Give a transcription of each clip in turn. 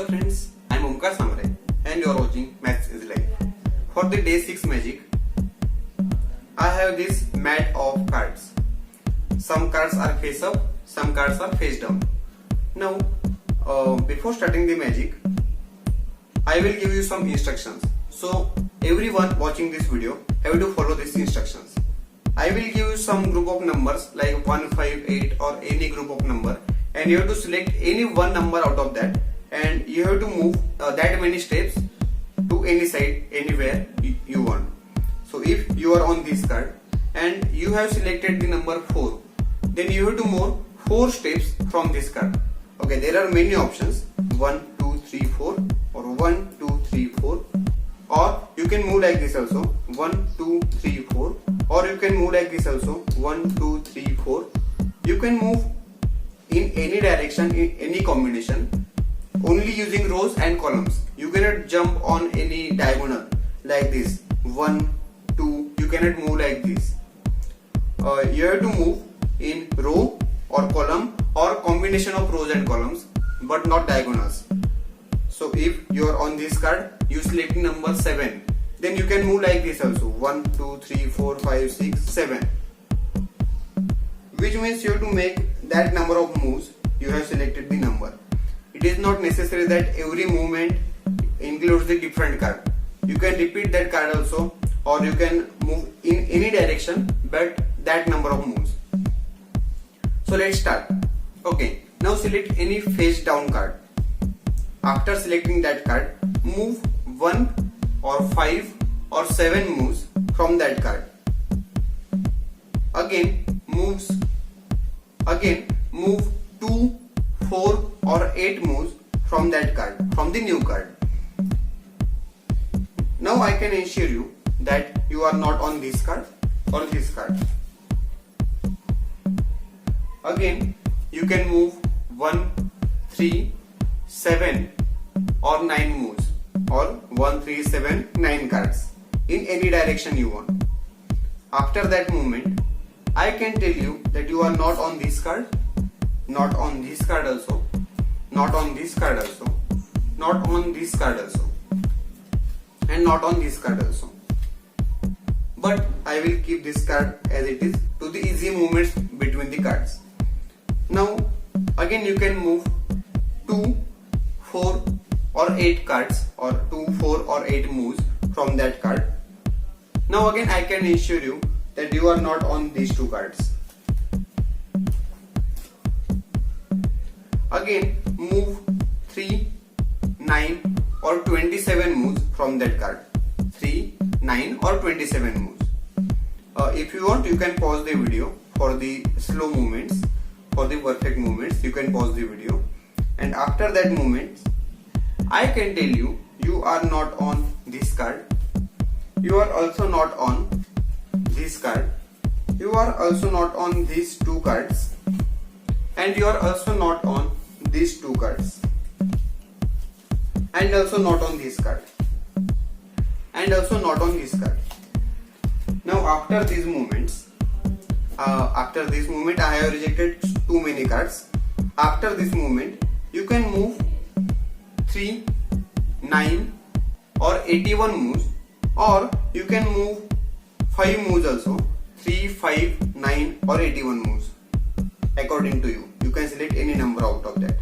Hello friends, I am Omkar Samare and you are watching Maths is Life. For the day 6 magic, I have this mat of cards. Some cards are face up, some cards are face down. Now, before starting the magic, I will give you some instructions. So, everyone watching this video have to follow these instructions. I will give you some group of numbers like 1, 5, 8 or any group of number, and you have to select any one number out of that, and you have to move that many steps to any side, anywhere you want. So if you are on this card and you have selected the number 4, then you have to move 4 steps from this card. Okay, there are many options, 1, 2, 3, 4 or 1, 2, 3, 4, or you can move like this also, 1, 2, 3, 4, or you can move like this also, 1, 2, 3, 4. You can move in any direction, in any combination, only using rows and columns. You cannot jump on any diagonal like this, 1, 2, you cannot move like this. You have to move in row or column or combination of rows and columns, but not diagonals. So if you are on this card, you select number 7, then you can move like this also, 1, 2, 3, 4, 5, 6, 7. Which means you have to make that number of moves you have selected the number. It is not necessary that every movement includes the different card. You can repeat that card also, or you can move in any direction but that number of moves. So let's start. Okay, now select any face down card. After selecting that card, move 1 or 5 or 7 moves from that card. Again move 2, 4 or 8 moves from that card, from the new card. Now I can ensure you that you are not on this card or this card. Again, you can move 1, 3, 7 or 9 moves, or 1, 3, 7, 9 cards in any direction you want. After that movement, I can tell you that you are not on this card, not on this card also, not on this card also, not on this card also, and not on this card also. But I will keep this card as it is to the easy movements between the cards. Now again you can move 2, 4 or 8 cards, or 2, 4 or 8 moves from that card. Now again I can ensure you that you are not on these 2 cards. Again move 3, 9 or 27 moves from that card. 3, 9 or 27 moves. If you want, you can pause the video for the slow movements. For the perfect movements, you can pause the video. And after that movement, I can tell you, you are not on this card. You are also not on this card. You are also not on these 2 cards. And you are also not on these 2 cards. And also not on this card. And also not on this card. Now after these movements, after this movement I have rejected too many cards. After this movement, you can move 3, 9 or 81 moves, or you can move 5 moves also, 3, 5, 9 or 81 moves, according to you. You can select any number out of that,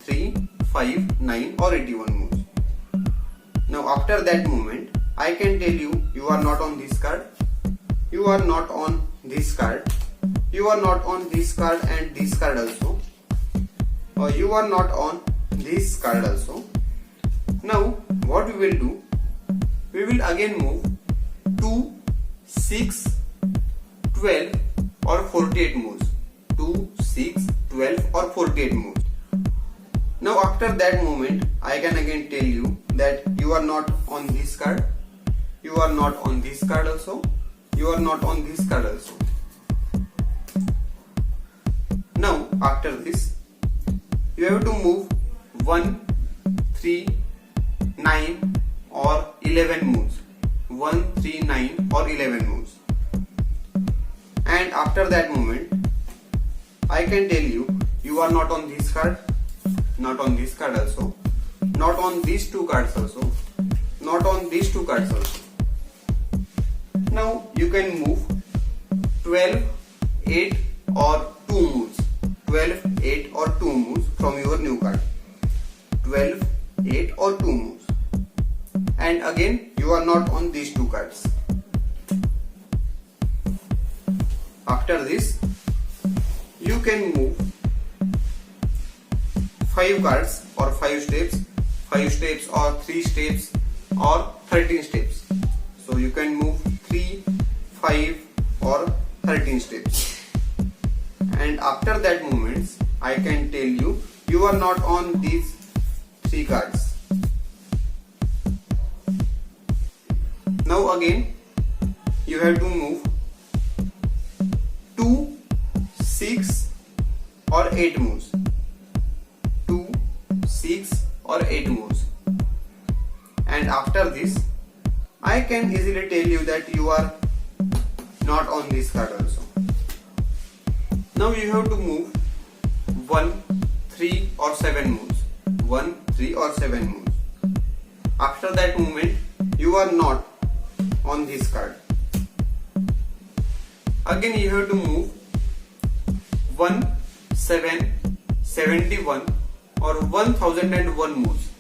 3, 5, 9 or 81 moves. Now after that movement, I can tell you, you are not on this card, you are not on this card, you are not on this card and this card also, or you are not on this card also. Now what we will do, we will again move 2, 6, 12 or 48 moves, 2, 6, 12 or 48 moves. Now after that moment, I can again tell you that you are not on this card, you are not on this card also, you are not on this card also. Now after this, you have to move 1, 3, 9 or 11 moves, 1, 3, 9 or 11 moves. And after that moment, I can tell you, you are not on this card, not on this card also, not on these two cards also, not on these two cards also. Now you can move 12, 8 or 2 moves. 12, 8 or 2 moves from your new card. 12, 8 or 2 moves. And again you are not on these two cards. After this you can move 5 cards or 5 steps, 5 steps or 3 steps or 13 steps. So you can move 3, 5 or 13 steps. And after that moments I can tell you, you are not on these 3 cards. Now again you have to move 2, 6 or 8 moves. 2, 6 or 8 moves. And after this I can easily tell you that you are not on this card also. Now you have to move 1, 3 or 7 moves. 1, 3 or 7 moves. After that movement you are not on this card. Again you have to move 1, 7, 71 or 1001 moves.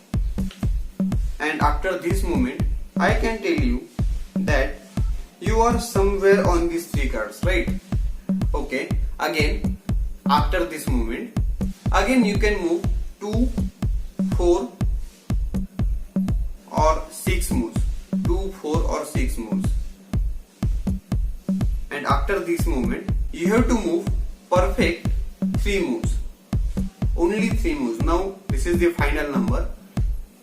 And after this movement I can tell you that you are somewhere on these 3 cards, right? Okay, again after this movement again you can move 2, 4 or 6 moves. 2, 4 or 6 moves. And after this movement you have to move perfect 3 moves. Only 3 moves. Now this is the final number.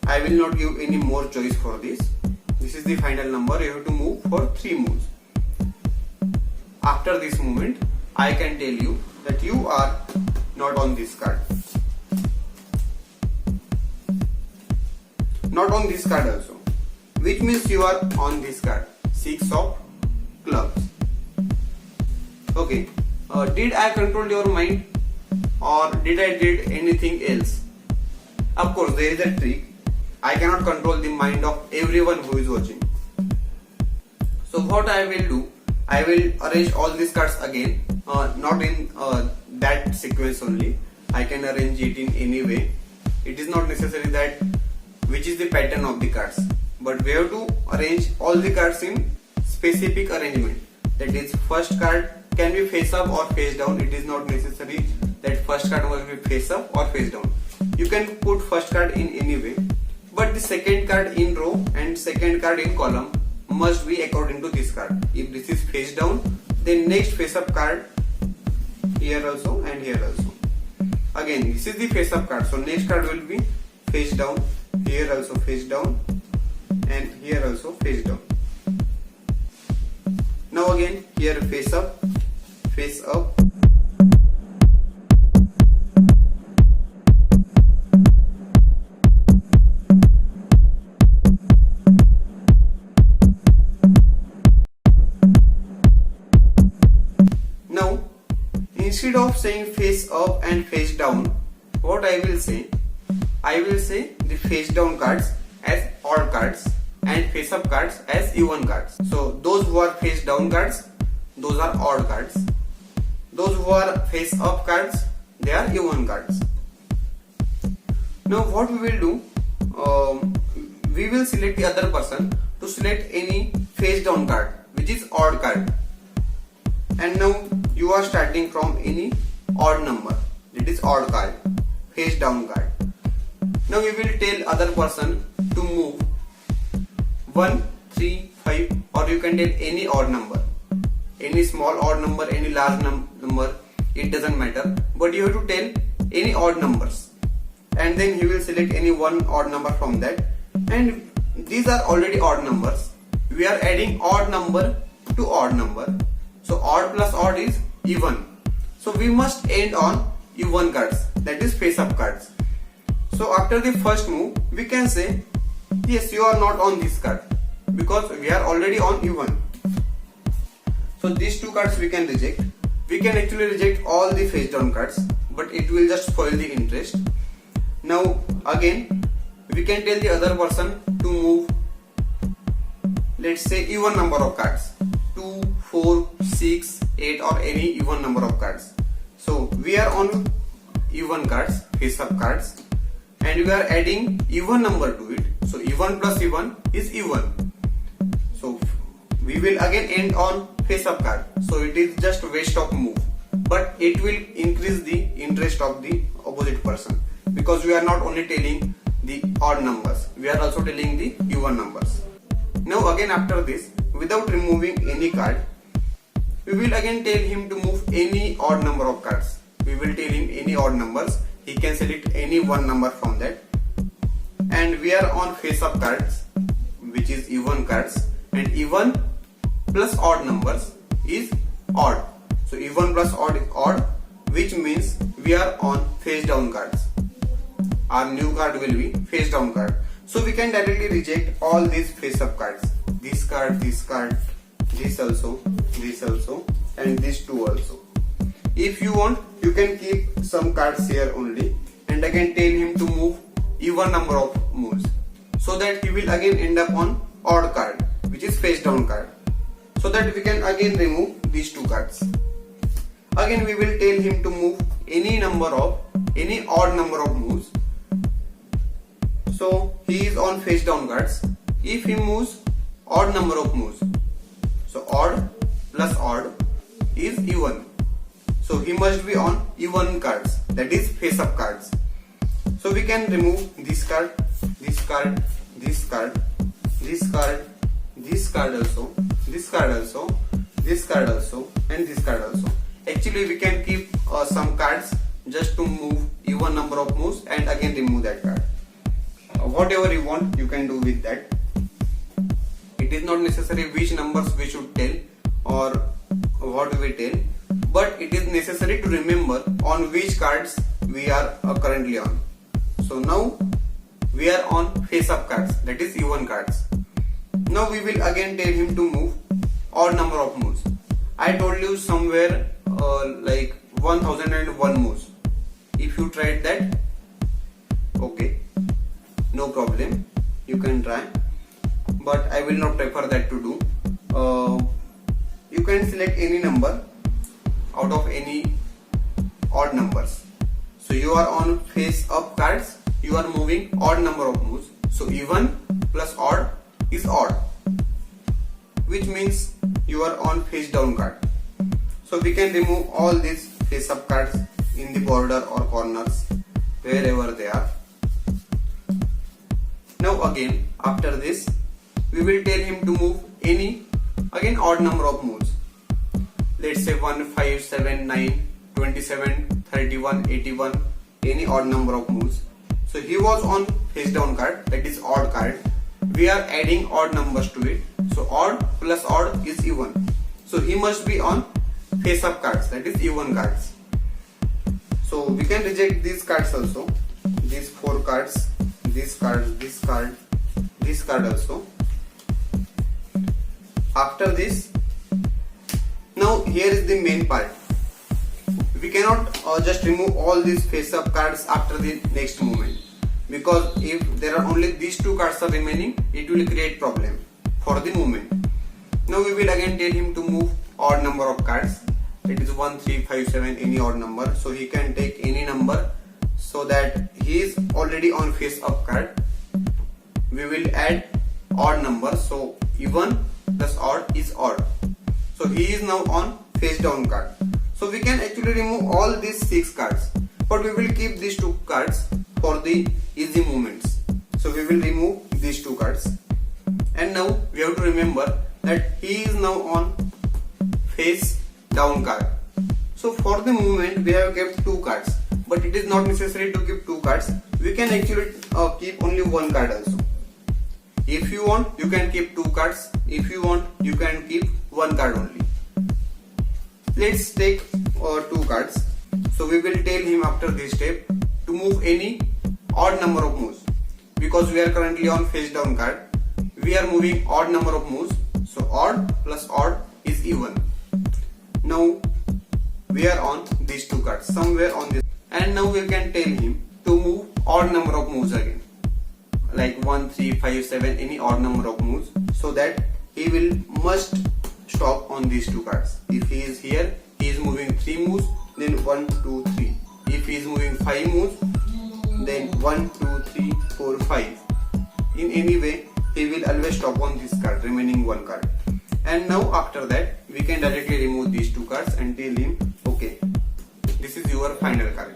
I will not give any more choice for this. This is the final number. You have to move for 3 moves. After this movement I can tell you that you are not on this card. Not on this card also, which means you are on this card. 6 of clubs. Okay, did I control your mind or did I did anything else? Of course there is a trick. I cannot control the mind of everyone who is watching. So what I will do, I will arrange all these cards again, not in that sequence only. I can arrange it in any way. It is not necessary that which is the pattern of the cards, but we have to arrange all the cards in specific arrangement. That is, first card can be face up or face down. It is not necessary that first card must be face up or face down. You can put first card in any way, but the second card in row and second card in column must be according to this card. If this is face down, then next face up card here also and here also. Again this is the face up card, so next card will be face down, here also face down and here also face down. Now again here face up, face up. Now instead of saying face up and face down, what I will say the face down cards as odd cards and face up cards as even cards. So those who are face down cards, those are odd cards. Those who are face up cards, they are even cards. Now what we will do, we will select the other person to select any face down card which is odd card. And now you are starting from any odd number, that is odd card, face down card. Now you will tell other person to move 1, 3, 5 or you can tell any odd number. Any small odd number, any large number, it doesn't matter. But you have to tell any odd numbers. And then you will select any one odd number from that. And these are already odd numbers. We are adding odd number to odd number. So odd plus odd is even. So we must end on even cards, that is face up cards. So after the first move, we can say, yes, you are not on this card because we are already on even. So these two cards we can reject. We can actually reject all the face down cards, but it will just spoil the interest. Now again, we can tell the other person to move, let's say, even number of cards, 2, 4, 6, 8 or any even number of cards. So we are on even cards, face up cards, and we are adding even number to it. So even plus even is even. So we will again end on face up card. So it is just waste of move, but it will increase the interest of the opposite person, because we are not only telling the odd numbers, we are also telling the even numbers. Now again, after this, without removing any card, we will again tell him to move any odd number of cards. We will tell him any odd numbers. He can select any one number from that. And we are on face up cards, which is even cards, and even plus odd numbers is odd. So even plus odd is odd, which means we are on face down cards. Our new card will be face down card. So we can directly reject all these face up cards. This card, this card, this also, and these two also. If you want, you can keep some cards here only, and I can tell him to move even number of moves, so that he will again end up on odd card, which is face down card, so that we can again remove these two cards. Again we will tell him to move any odd number of moves. So he is on face down cards. If he moves odd number of moves, so odd plus odd is even. So he must be on even cards, that is face up cards. So we can remove this card, this card, this card, this card, this card also, this card also, this card also, and this card also. Actually we can keep some cards just to move even number of moves, and again remove that card. Whatever you want, you can do with that. It is not necessary which numbers we should tell or what we tell, but it is necessary to remember on which cards we are currently on. So now we are on face up cards, that is even cards. Now we will again tell him to move odd number of moves. I told you somewhere like 1001 moves. If you tried that, okay, no problem, you can try, but I will not prefer that to do. You can select any number out of any odd numbers. So you are on face up cards, you are moving odd number of moves. So even plus odd is odd, which means you are on face down card. So we can remove all these face up cards in the border or corners, wherever they are. Now again, after this, we will tell him to move any again odd number of moves. Let's say 1, 5, 7, 9, 27, 31, 81, any odd number of moves. So he was on face down card, that is odd card. We are adding odd numbers to it. So odd plus odd is even. So he must be on face up cards, that is even cards. So we can reject these cards also. These 4 cards, this card, this card, this card also. After this, now here is the main part. We cannot just remove all these face up cards after the next movement, because if there are only these 2 cards are remaining, it will create problem for the movement. Now we will again tell him to move odd number of cards. It is 1, 3, 5, 7, any odd number. So he can take any number, so that he is already on face up card. We will add odd number. So even plus odd is odd. So he is now on face down card. So we can actually remove all these 6 cards, but we will keep these 2 cards for the easy movements. So we will remove these 2 cards. And now we have to remember that he is now on face down card. So for the movement we have kept 2 cards, but it is not necessary to keep 2 cards. We can actually keep only 1 card also. If you want, you can keep 2 cards. If you want, you can keep 1 card only. Let's take 2 cards. So we will tell him after this step to move any odd number of moves. Because we are currently on face down card, we are moving odd number of moves. So odd plus odd is even. Now we are on these 2 cards, somewhere on this, and now we can tell him to move odd number of moves again. like 1, 3, 5, 7, any odd number of moves, so that he will must stop on these two cards. If he is here, he is moving 3 moves, then 1, 2, 3. If he is moving 5 moves, then 1, 2, 3, 4, 5. In any way, he will always stop on this card, remaining 1 card. And now after that, we can directly remove these 2 cards and tell him, okay, this is your final card.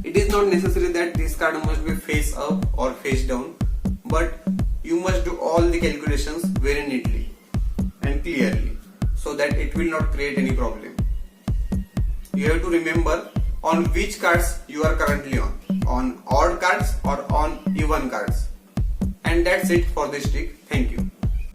It is not necessary that this card must be face up or face down, but you must do all the calculations very neatly and clearly, so that it will not create any problem. You have to remember on which cards you are currently on odd cards or on even cards. And that's it for this trick. Thank you.